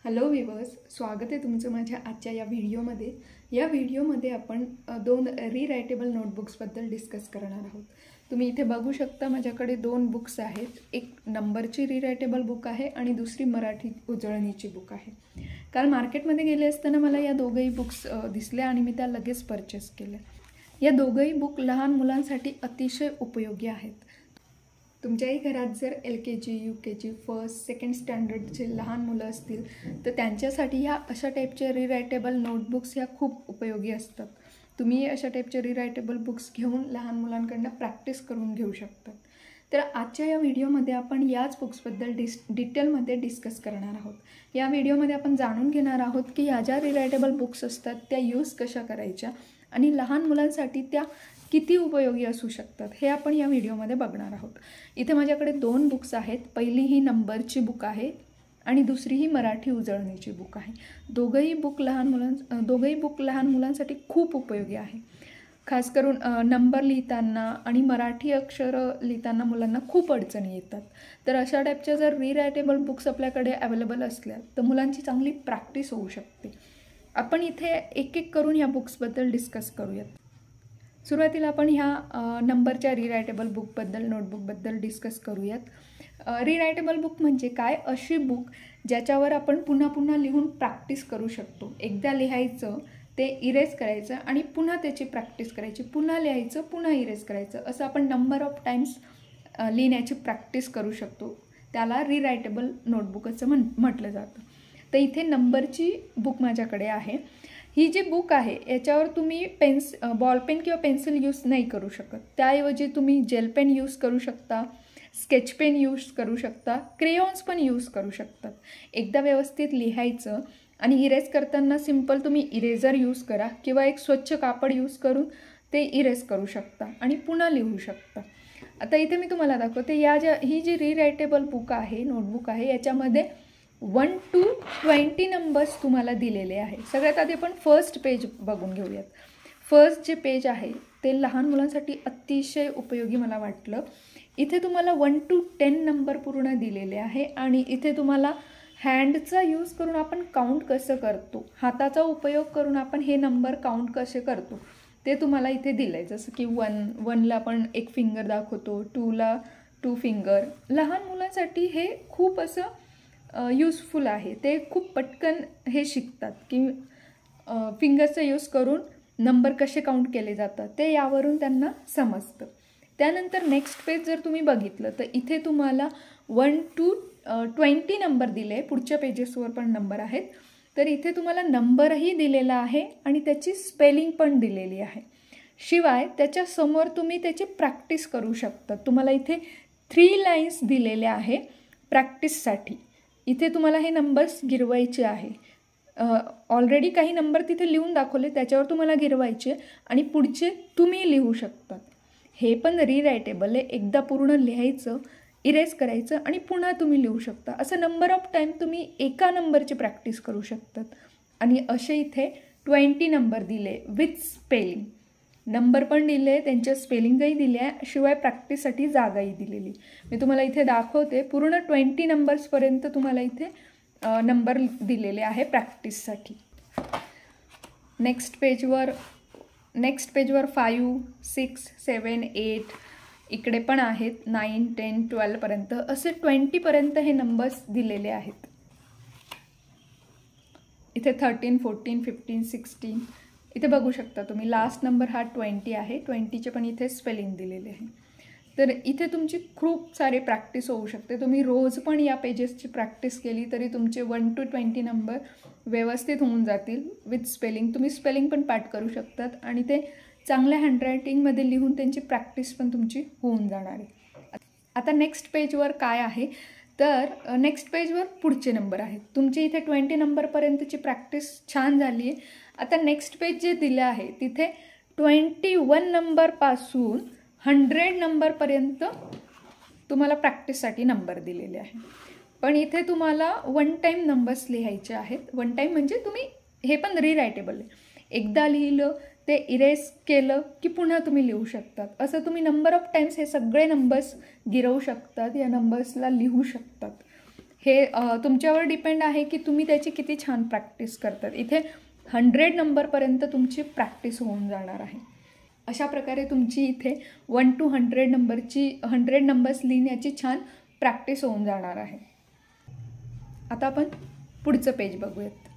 Hello viewers, स्वागत आहे तुमचं माझ्या आजच्या या व्हिडिओमध्ये. या व्हिडिओमध्ये आपण दोन रीरायटेबल नोटबुक्सबद्दल डिस्कस करणार आहोत. तुम्ही इथे बघू शकता माझ्याकडे दोन बुक्स आहेत. एक नंबरची रीरायटेबल बुक आहे आणि दुसरी मराठी उजळणीची बुक आहे. काल मार्केटमध्ये गेले असताना मला या दोघंही बुक्स दिसल्या आणि मी त्या लगेच परचेस केल्या. या दोघंही बुक लहान मुलांसाठी अतिशय उपयोगी आहेत. तुमच्याही घरात जर LKG, UKG, फर्स्ट सेकंड स्टँडर्डचे लहान मुलं असतील तर त्यांच्यासाठी ह्या अशा टाईपचे रीरायटेबल नोटबुक्स ह्या खूप उपयोगी असतात. तुम्ही अशा टाईपचे रीरायटेबल बुक्स घेऊन लहान मुलांकडनं प्रॅक्टिस करून घेऊ शकतात. तर आजच्या या व्हिडिओमध्ये आपण याच बुक्सबद्दल डिटेलमध्ये डिस्कस करणार आहोत. या व्हिडिओमध्ये आपण जाणून घेणार आहोत की ह्या ज्या रीरायटेबल बुक्स असतात त्या यूज कशा करायच्या आणि लहान मुलांसाठी त्या किती उपयोगी असू शकतात हे आपण या व्हिडिओमध्ये बघणार आहोत. इथे माझ्याकडे दोन बुक्स आहेत. पहिली ही नंबरची बुक आहे आणि दुसरी ही मराठी उजळणीची बुक आहे. दोघंही बुक लहान मुलांसाठी खूप उपयोगी आहे. खास करून नंबर लिहिताना आणि मराठी अक्षरं लिहिताना मुलांना खूप अडचणी येतात. तर अशा टाईपच्या जर रीरायटेबल बुक्स आपल्याकडे अवेलेबल असल्या तर मुलांची चांगली प्रॅक्टिस होऊ शकते. आपण इथे एक एक करून ह्या बुक्सबद्दल डिस्कस करूयात. सुरुवातीला आपण ह्या नंबरच्या रीरायटेबल नोटबुकबद्दल डिस्कस करूयात. रीरायटेबल बुक म्हणजे काय? अशी बुक ज्याच्यावर आपण पुन्हा पुन्हा लिहून प्रॅक्टिस करू शकतो. एकदा लिहायचं, ते इरेज करायचं आणि पुन्हा त्याची प्रॅक्टिस करायची, पुन्हा लिहायचं, पुन्हा इरेज करायचं, असं आपण नंबर ऑफ टाईम्स लिहिण्याची प्रॅक्टिस करू शकतो. त्याला रीरायटेबल नोटबुक असं म्हटलं जातं. तर इथे नंबरची बुक माझ्याकडे आहे. ही जी बुक आहे याच्यावर तुम्ही बॉलपेन किंवा पेन्सिल यूज नाही करू शकत. त्याऐवजी तुम्ही जेल पेन यूज करू शकता, स्केच पेन यूज करू शकता, क्रेयॉन्स पण यूज करू शकतात. एकदा व्यवस्थित लिहायचं आणि इरेज करताना सिम्पल तुम्ही इरेझर यूज करा किंवा एक स्वच्छ कापड यूज करून ते इरेज करू शकता आणि पुन्हा लिहू शकता. आता इथे मी तुम्हाला दाखवते. ही जी रीरायटेबल बुक आहे, नोटबुक आहे, याच्यामध्ये 1 to 20 नंबर्स तुम्हाला दिलेले आहे. सगळ्यात आधी आपण फर्स्ट पेज बघून घेऊयात. फर्स्ट जे पेज आहे ते लहान मुलांसाठी अतिशय उपयोगी मला वाटलं. इथे तुम्हाला 1 to 10 नंबर पूर्ण दिलेले आहे आणि इथे तुम्हाला हँडचा यूज करून आपण काउंट कसं करतो, हाताचा उपयोग करून आपण हे नंबर काउंट कसे करतो ते तुम्हाला इथे दिलं आहे. जसं की 1ला आपण एक फिंगर दाखवतो, 2ला 2 फिंगर. लहान मुलांसाठी हे खूप असं यूजफुल आहे. ते खूप पटकन हे शिकतात की फिंगर्सचा यूज करून नंबर कसे काउंट केले जातात ते यावरून त्यांना समजतं. त्यानंतर नेक्स्ट पेज जर तुम्ही बघितलं तर इथे तुम्हाला 1 to 20 नंबर दिले. पुढच्या पेजेसवर पण नंबर आहेत. तर इथे तुम्हाला नंबरही दिलेला आहे आणि त्याची स्पेलिंग पण दिलेली आहे. शिवाय त्याच्यासमोर तुम्ही त्याची प्रॅक्टिस करू शकता. तुम्हाला इथे 3 लाईन्स दिलेल्या आहे प्रॅक्टिससाठी. इथे तुम्हाला हे नंबर्स गिरवायचे आहे. ऑलरेडी काही नंबर तिथे लिहून दाखवले, त्याच्यावर तुम्हाला गिरवायचे आणि पुढचे तुम्ही लिहू शकतात. हे पण रीरायटेबल आहे. एकदा पूर्ण लिहायचं, इरेज करायचं आणि पुन्हा तुम्ही लिहू शकता. असं नंबर ऑफ टाईम तुम्ही एका नंबरची प्रॅक्टिस करू शकतात. आणि असे इथे 20 नंबर दिले विथ स्पेलिंग. नंबर पण दिले, त्यांच्या स्पेलिंगही दिले आहे, शिवाय प्रॅक्टिससाठी जागाही दिलेली. मी तुम्हाला इथे दाखवते. पूर्ण 20 नंबर्सपर्यंत तुम्हाला इथे नंबर दिलेले आहे प्रॅक्टिससाठी. नेक्स्ट पेजवर 5, 6, 7, 8 इकडे पण आहेत. 9, 10, 12पर्यंत असे 20पर्यंत हे नंबर्स दिलेले आहेत. इथे 13, 14, 15, 16 इथे बघू शकता तुम्ही. लास्ट नंबर हा 20 आहे. 20चे पण इथे स्पेलिंग दिलेले आहे. तर इथे तुमची खूप सारी प्रॅक्टिस होऊ शकते. तुम्ही रोज पण या पेजेसची प्रॅक्टिस केली तरी तुमचे 1 to 20 नंबर व्यवस्थित होऊन जातील विथ स्पेलिंग. तुम्ही स्पेलिंग पण पाठ करू शकतात आणि ते चांगल्या हँडरायटिंगमध्ये लिहून त्यांची प्रॅक्टिस पण तुमची होऊन जाणार आहे. आता नेक्स्ट पेजवर काय आहे तर नेक्स्ट पेजवर पुढचे नंबर आहेत. तुमची इथे 20 नंबरपर्यंतची प्रॅक्टिस छान झाली आहे. आता नेक्स्ट पेज जे दिलं आहे तिथे 21 नंबरपासून 100 नंबरपर्यंत तुम्हाला प्रॅक्टिससाठी नंबर दिलेले आहे. पण इथे तुम्हाला 1 टाईम नंबर्स लिहायचे आहेत. 1 टाईम म्हणजे तुम्ही हे पण रीरायटेबल आहे. एकदा लिहिलं, ते इरेज केलं की पुन्हा तुम्ही लिहू शकतात. असं तुम्ही नंबर ऑफ टाईम्स हे सगळे नंबर्स गिरवू शकतात, या नंबर्सला लिहू शकतात. हे तुमच्यावर डिपेंड आहे की तुम्ही त्याची किती छान प्रॅक्टिस करतात. इथे 100 नंबरपर्यंत तुमची प्रॅक्टिस होऊन जाणार आहे. अशा प्रकारे तुमची इथे 1 to 100 नंबरची 100 नंबर्स लिहिण्याची छान प्रॅक्टिस होऊन जाणार आहे. आता आपण पुढचं पेज बघूयात.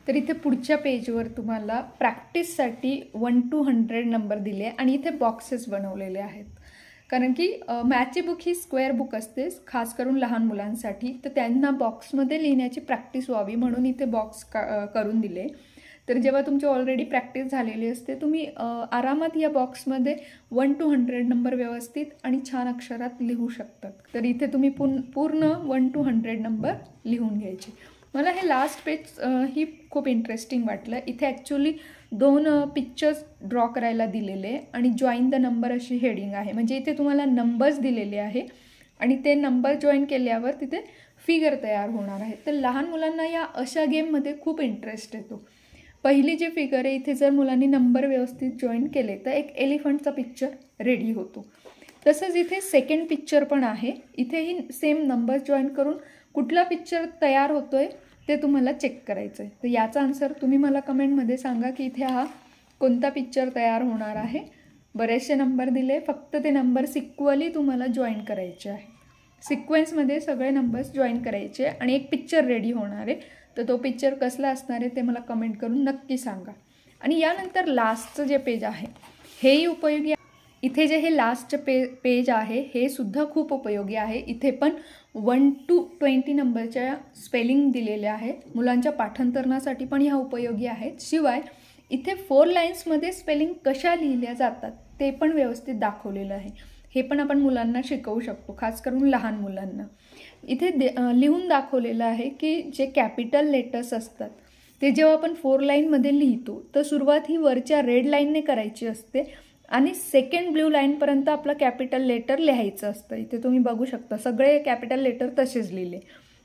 तर इथे पुढच्या पेजवर तुम्हाला प्रॅक्टिससाठी 1 to 100 नंबर दिले आणि इथे बॉक्सेस बनवलेले आहेत. कारण की मॅथची बुक ही स्क्वेअर बुक असते, खास करून लहान मुलांसाठी. तर त्यांना बॉक्समध्ये लिहिण्याची प्रॅक्टिस व्हावी म्हणून इथे बॉक्स करून दिले. तर जेव्हा तुमची ऑलरेडी प्रॅक्टिस झालेली असते, तुम्ही आरामात या बॉक्समध्ये 1 to 100 नंबर व्यवस्थित आणि छान अक्षरात लिहू शकतात. तर इथे तुम्ही पूर्ण 1 to 100 नंबर लिहून घ्यायचे. मला हे लास्ट पेज ही खूप इंटरेस्टिंग वाटलं. इथे ॲक्च्युली 2 पिक्चर्स ड्रॉ करायला दिलेले आणि जॉईन द नंबर अशी हेडिंग आहे. म्हणजे इथे तुम्हाला नंबर्स दिलेले आहे आणि ते नंबर जॉईन केल्यावर तिथे फिगर तयार होणार आहे. तर लहान मुलांना या अशा गेममध्ये खूप इंटरेस्ट येतो. पहिली जी फिगर आहे, इथे जर मुलांनी नंबर व्यवस्थित जॉईन केले तर एक एलिफंटचा पिक्चर रेडी होतो. तसंच इथे सेकंड पिक्चर पण आहे. इथेही सेम नंबर जॉईन करून कुठला पिक्चर तयार होतोय ते तुम्हाला चेक करायचं आहे. तर याचा आन्सर तुम्ही मला कमेंटमध्ये सांगा की इथे हा कोणता पिक्चर तयार होणार आहे. बरेचसे नंबर दिले, फक्त ते नंबर्स इक्वली तुम्हाला जॉईन करायचे आहे. सिक्वेन्समध्ये सगळे नंबर्स जॉईन करायचे आणि एक पिक्चर रेडी होणार आहे. तर तो पिक्चर कसला असणार आहे ते मला कमेंट करून नक्की सांगा. आणि यानंतर लास्टचं जे पेज आहे हेही उपयोगी आहे. इथे जे हे लास्टचं पेज आहे हे सुद्धा खूप उपयोगी आहे. इथे पण 1 to 20 नंबरच्या स्पेलिंग दिलेल्या आहेत. मुलांच्या पाठांतरणासाठी पण ह्या उपयोगी आहेत. शिवाय इथे 4 लाईन्समध्ये स्पेलिंग कशा लिहिल्या जातात ते पण व्यवस्थित दाखवलेलं आहे. हे पण आपण मुलांना शिकवू शकतो, खास करून लहान मुलांना. इथे लिहून दाखवलेलं आहे की जे कॅपिटल लेटर्स असतात ते जेव्हा आपण 4 लाईनमध्ये लिहितो तर सुरुवात ही वरच्या रेड लाईनने करायची असते आणि सेकंड ब्ल्यू लाईनपर्यंत आपलं कॅपिटल लेटर लिहायचं असतं. इथे तुम्ही बघू शकता सगळे कॅपिटल लेटर तसेच लिहिले.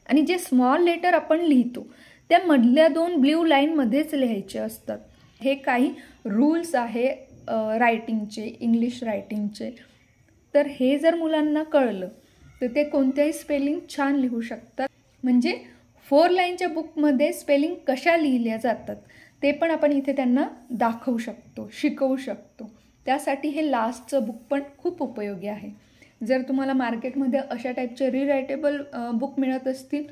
आणि जे स्मॉल लेटर आपण लिहितो त्या मधल्या 2 ब्ल्यू लाईनमध्येच लिहायचे असतात. हे काही रूल्स आहे रायटिंगचे, इंग्लिश रायटिंगचे. तर हे जर मुलांना कळलं तर ते कोणत्याही स्पेलिंग छान लिहू शकतात. म्हणजे 4 लाईनच्या बुकमध्ये स्पेलिंग कशा लिहिल्या जातात ते पण आपण इथे त्यांना दाखवू शकतो, शिकवू शकतो. त्यासाठी हे लास्टचं बुक पण खूप उपयोगी आहे. जर तुम्हाला मार्केटमध्ये अशा टाईपचे रिरायटेबल बुक मिळत असतील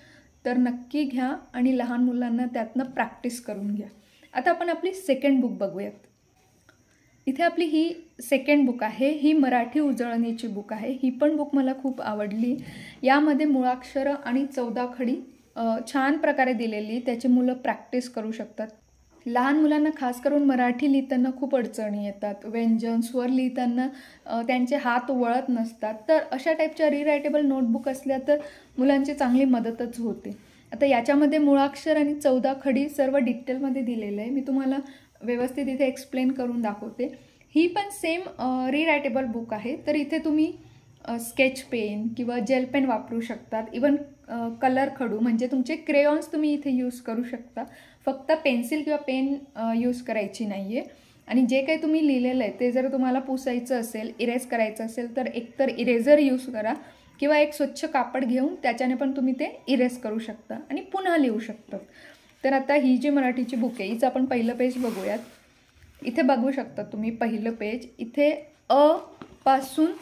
तर नक्की घ्या आणि लहान मुलांना त्यातनं प्रॅक्टिस करून घ्या. आता आपण आपली सेकंड बुक बघूयात. इथे आपली ही सेकंड बुक आहे. ही मराठी उजळणीची बुक आहे. ही पण बुक मला खूप आवडली. यामध्ये मुळाक्षरं आणि 14 खडी छान प्रकारे दिलेली, त्याची मुलं प्रॅक्टिस करू शकतात. लहान मुलांना खास करून मराठी लिहिताना खूप अडचणी येतात. व्यंजन स्वर लिहिताना त्यांचे हात वळत नसतात. तर अशा टाईपच्या रिरायटेबल नोटबुक असल्या तर मुलांची चांगली मदतच होते. आता याच्यामध्ये मुळाक्षर आणि 14 खडी सर्व डिटेलमध्ये दिलेलं आहे. मी तुम्हाला व्यवस्थित इथे एक्सप्लेन करून दाखवते. ही पण सेम रिरायटेबल बुक आहे. तर इथे तुम्ही स्केच पेन किंवा जेल पेन वापरू शकतात. इवन कलर खडू म्हणजे तुमचे क्रेयॉन्स तुम्ही इथे यूज करू शकता. फक्त पेन्सिल किंवा पेन यूज करायची नाही आहे. आणि जे काही तुम्ही लिहिलेलं आहे ते जर तुम्हाला पुसायचं असेल, इरेज करायचं असेल तर एकतर इरेझर यूज करा किंवा एक स्वच्छ कापड घेऊन त्याच्याने पण तुम्ही ते इरेज करू शकता आणि पुन्हा लिहू शकता. तर आता ही जी मराठीची बुक आहे हिचं आपण पहिलं पेज बघूयात. इथे बघू शकता तुम्ही पहिलं पेज. इथे अ पासून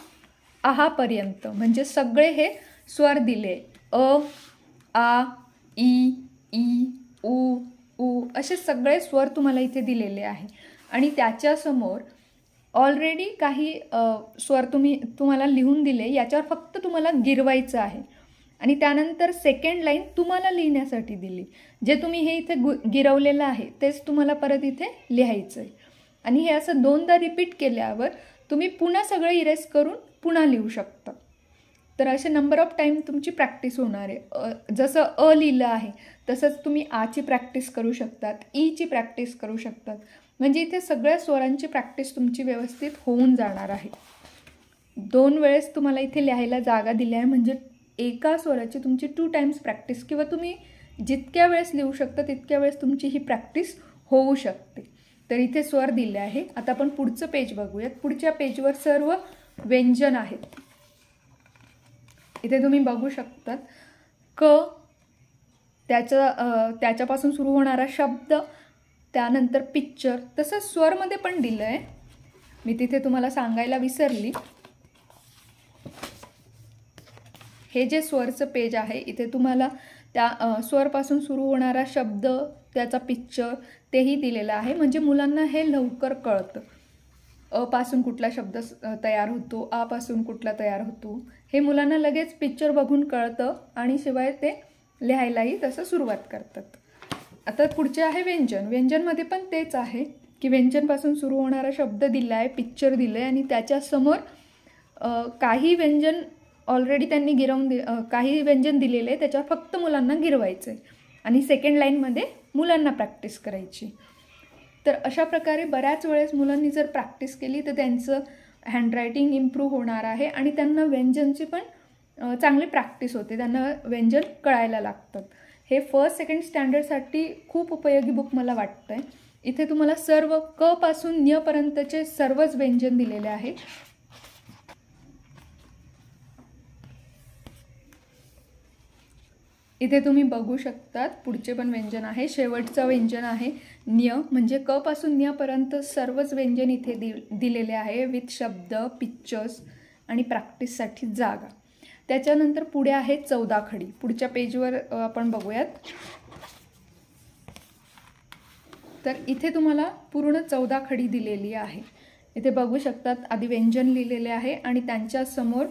आहापर्यंत म्हणजे सगळे हे स्वर दिले. अ, आ, ई, ई, उ, उ असे सगळे स्वर तुम्हाला इथे दिलेले आहे. आणि त्याच्यासमोर ऑलरेडी काही स्वर तुम्हाला लिहून दिले, याच्यावर फक्त तुम्हाला गिरवायचं आहे. आणि त्यानंतर सेकंड लाईन तुम्हाला लिहिण्यासाठी दिली. जे तुम्ही हे इथे गिरवलेलं आहे तेच तुम्हाला परत इथे लिहायचं आहे. आणि हे असं 2दा रिपीट केल्यावर तुम्ही पुन्हा सगळं इरेज करून पुन्हा लिहू शकता. तर असे नंबर ऑफ टाईम तुमची प्रॅक्टिस होणार आहे. जसं अ लिहिलं आहे तसंच तुम्ही आची प्रॅक्टिस करू शकतात, ईची प्रॅक्टिस करू शकतात. म्हणजे इथे सगळ्या स्वरांची प्रॅक्टिस तुमची व्यवस्थित होऊन जाणार आहे. 2 वेळेस तुम्हाला इथे लिहायला जागा दिली आहे म्हणजे एका स्वराची तुमची 2 टाइम्स प्रॅक्टिस किंवा तुम्ही जितक्या वेळेस लिहू शकता तितक्या वेळेस तुमची ही प्रॅक्टिस होऊ शकते. तर इथे स्वर दिले आहे. आता आपण पुढचं पेज बघूयात. पुढच्या पेजवर सर्व व्यंजन आहेत. इथे तुम्ही बघू शकतात क, त्याच्यापासून सुरू होणारा शब्द, त्यानंतर पिक्चर, तसंच स्वरमध्ये पण दिलं आहे. मी तिथे तुम्हाला सांगायला विसरली. हे जे स्वरचं पेज आहे इथे तुम्हाला त्या स्वरपासून सुरू होणारा शब्द, त्याचा पिक्चर तेही दिलेलं आहे, म्हणजे मुलांना हे लवकर कळतं. अ पासून कुठला शब्द तयार होतो, आ पासून कुठला तयार होतो, हे मुलांना लगेच पिक्चर बघून कळतं आणि शिवाय ते लिहायलाही तसं सुरुवात करतात. आता पुढचे आहे व्यंजन. व्यंजनमध्ये पण तेच आहे की व्यंजनपासून सुरू होणारा शब्द दिला आहे, पिक्चर दिलं आहे आणि त्याच्यासमोर काही व्यंजन ऑलरेडी त्यांनी काही व्यंजन दिलेले आहे, त्याच्यावर फक्त मुलांना गिरवायचं आहे आणि सेकंड लाईनमध्ये मुलांना प्रॅक्टिस करायची. तर अशा प्रकारे बऱ्याच वेळेस मुलांनी जर प्रॅक्टिस केली तर त्यांचं हँडरायटिंग इम्प्रूव्ह होणार आहे आणि त्यांना व्यंजनची पण चांगली प्रॅक्टिस होते, त्यांना व्यंजन कळायला लागतात. हे फर्स्ट सेकंड स्टँडर्डसाठी खूप उपयोगी बुक मला वाटतं आहे. इथे तुम्हाला सर्व क पासून न्य पर्यंतचे सर्वच व्यंजन दिलेले आहेत. इथे तुम्ही बघू शकतात पुढचे पण व्यंजन आहे, शेवटचं व्यंजन आहे न्य, म्हणजे क पासून न्य पर्यंत सर्वच व्यंजन इथे दिलेले आहे विथ शब्द, पिक्चर्स आणि प्रॅक्टिससाठी जागा. त्याच्यानंतर पुढे आहे 14 खडी. पुढच्या पेजवर आपण बघूयात. तर इथे तुम्हाला पूर्ण 14 खडी दिलेली आहे. इथे बघू शकतात आधी व्यंजन लिहिलेले आहे आणि त्यांच्यासमोर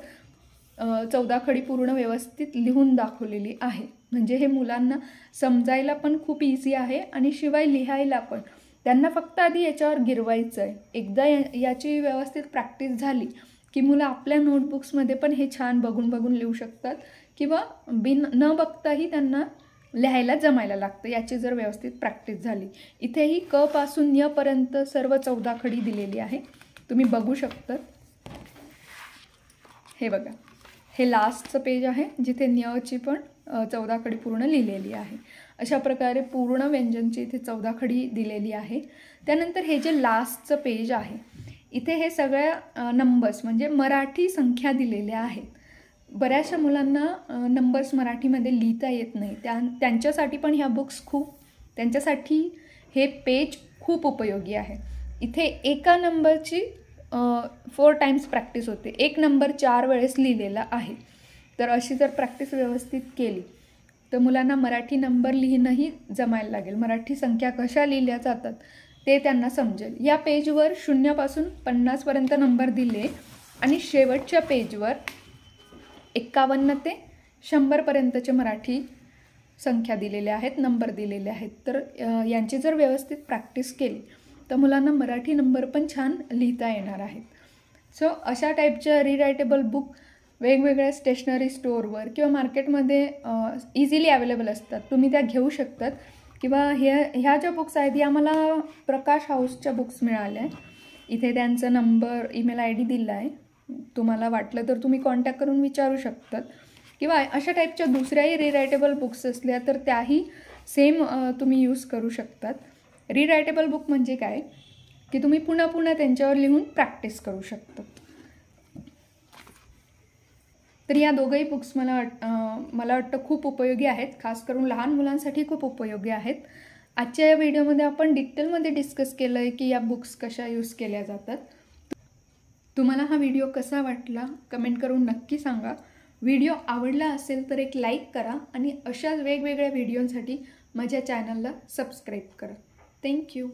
14 खडी पूर्ण व्यवस्थित लिहून दाखवलेली आहे, म्हणजे हे मुलांना समजायला पण खूप इझी आहे आणि शिवाय लिहायला पण. त्यांना फक्त आधी याच्यावर गिरवायचं आहे. एकदा याची व्यवस्थित प्रॅक्टिस झाली की मुलं आपल्या नोटबुक्समध्ये पण हे छान बघून बघून लिहू शकतात किंवा न बघताही त्यांना लिहायला जमायला लागतं, याची जर व्यवस्थित प्रॅक्टिस झाली. इथेही क पासून न्य पर्यंत सर्व 14 खडी दिलेली आहे, तुम्ही बघू शकतात. हे बघा, हे लास्टचं पेज आहे जिथे न्यची पण 14 खडी पूर्ण लिहिलेली आहे. अशा प्रकारे पूर्ण व्यंजनची इथे 14 खडी दिलेली आहे. त्यानंतर हे जे लास्टचं पेज आहे इथे हे सगळ्या नंबर्स म्हणजे मराठी संख्या दिलेल्या आहेत. बऱ्याचशा मुलांना नंबर्स मराठीमध्ये लिहिता येत नाही, त्यांच्यासाठी पण ह्या बुक्स त्यांच्यासाठी हे पेज खूप उपयोगी आहे. इथे एका नंबरची 4 टाइम्स प्रॅक्टिस होते. एक नंबर 4 वेळेस लिहिलेला आहे. तर अशी जर प्रॅक्टिस व्यवस्थित केली तर मुलांना मराठी नंबर लिहिणंही जमायला लागेल. मराठी संख्या कशा लिहिल्या जातात ते त्यांना समजेल. या पेजवर 0 पासून 50 पर्यंत नंबर दिले आणि शेवटच्या पेजवर 51 ते 100 पर्यंतचे मराठी संख्या दिलेल्या आहेत, नंबर दिलेले आहेत. तर यांची जर व्यवस्थित प्रॅक्टिस केली तर मुलांना मराठी नंबर पण छान लिहिता येणार आहेत. सो अशा टाईपच्या रिरायटेबल बुक वेगवेगळ्या स्टेशनरी स्टोअरवर किंवा मार्केटमध्ये इझिली अवेलेबल असतात, तुम्ही त्या घेऊ शकतात. किंवा ह्या ज्या बुक्स आहेत या मला प्रकाश हाऊसच्या बुक्स मिळाल्या. इथे त्यांचा नंबर, ईमेल ID दिला आहे, तुम्हाला वाटलं तर तुम्ही कॉन्टॅक्ट करून विचारू शकतात. किंवा अशा टाईपच्या दुसऱ्याही रिरायटेबल बुक्स असल्या तर त्याही सेम तुम्ही यूज करू शकतात. रिरायटेबल बुक म्हणजे काय की तुम्ही पुन्हा पुन्हा त्यांच्यावर लिहून प्रॅक्टिस करू शकता. तर या दोघंही बुक्स मला वाटतं खूप उपयोगी आहेत, खास करून लहान मुलांसाठी खूप उपयोगी आहेत. आजच्या या व्हिडिओमध्ये आपण डिटेलमध्ये डिस्कस केलं आहे की या बुक्स कशा यूज केल्या जातात. तुम्हाला हा व्हिडिओ कसा वाटला कमेंट करून नक्की सांगा. व्हिडिओ आवडला असेल तर एक लाईक करा आणि अशाच वेगवेगळ्या व्हिडिओंसाठी माझ्या चॅनलला सबस्क्राईब करा. थँक्यू.